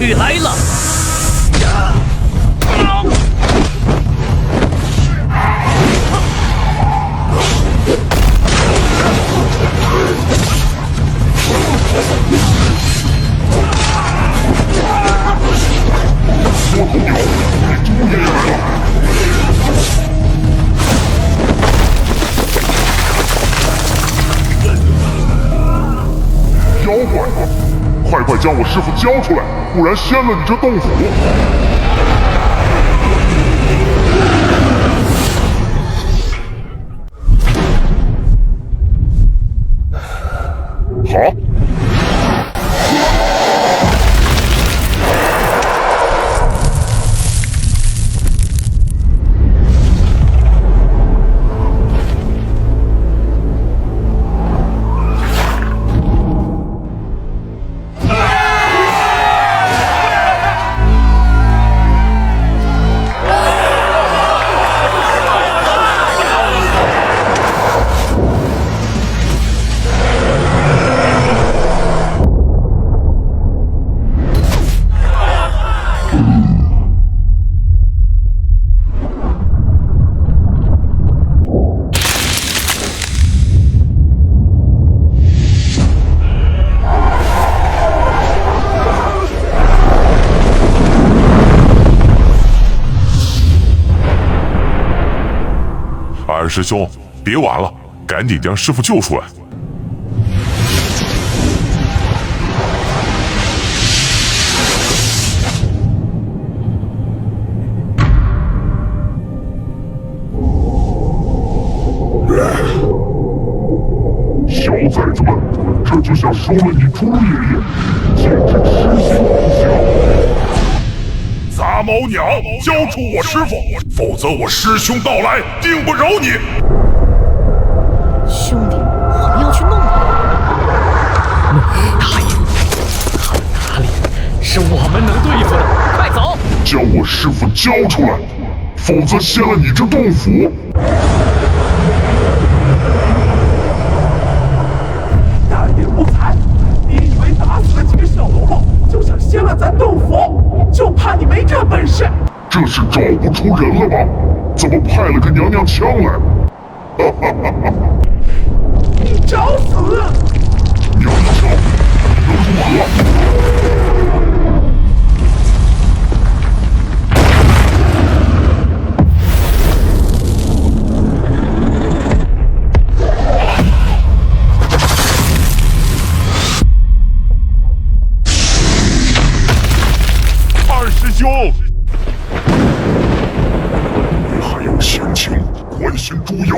起来了。我头鸟，你猪爷爷来了！妖怪，快将我师傅交出来，不然掀了你这洞府！好。二师兄，别玩了，赶紧将师傅救出来！小崽子们，这就像收了你猪爷爷，简直痴心妄想！杂毛鸟，交出我师傅，否则我师兄到来，定不饶你！兄弟，我们要去弄他。大爷，他哪里是我们能对付的？快走！将我师傅交出来，否则掀了你这洞府！大言不惭！你以为打死了几个小喽啰就想掀了咱洞府？就怕你没这本事！这是找不出人了吗？怎么派了个娘娘腔来？哈哈哈哈！你找死！娘娘腔，你能如何？二师兄，你还有闲情关心猪妖？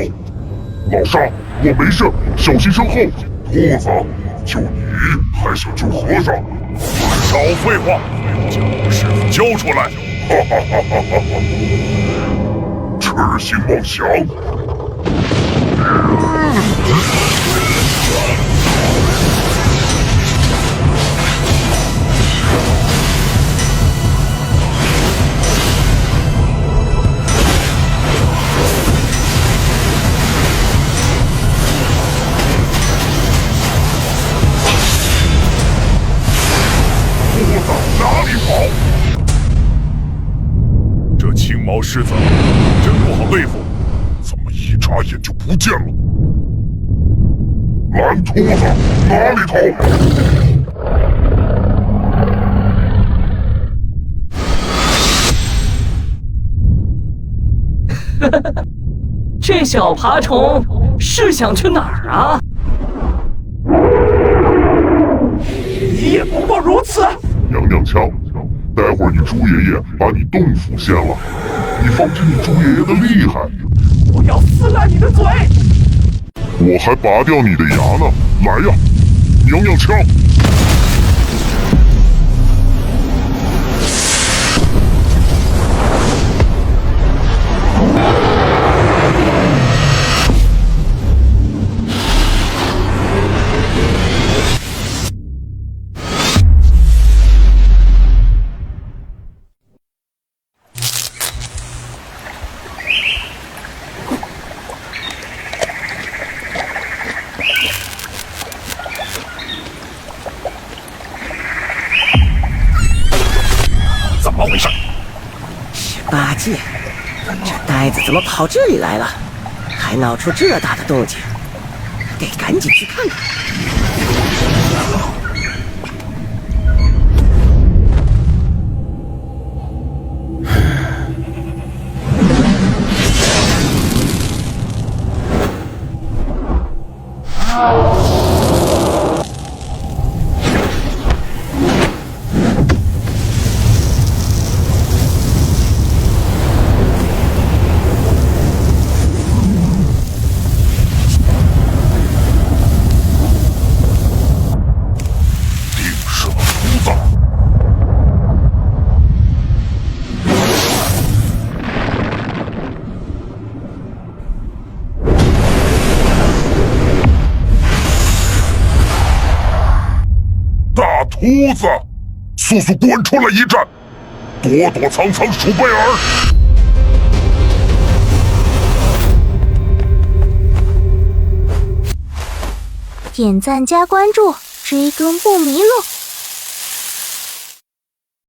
老沙，我没事，小心身后。兔子，救你还想救和尚？少废话，将我师傅交出来！哈哈哈哈哈！痴心妄想！哪里跑？这青毛狮子真不好对付，怎么一眨眼就不见了？蓝秃子哪里逃？这小爬虫是想去哪儿啊？你也不过如此。娘娘腔，待会儿你猪爷爷把你洞府掀了，你方知你猪爷爷的厉害。我要撕烂你的嘴！我还拔掉你的牙呢！来呀，娘娘腔！八戒，这呆子怎么跑这里来了？还闹出这大的动静，得赶紧去看看。秃子，速速滚出来一战！躲躲藏藏，鼠贝尔。点赞加关注，追更不迷路。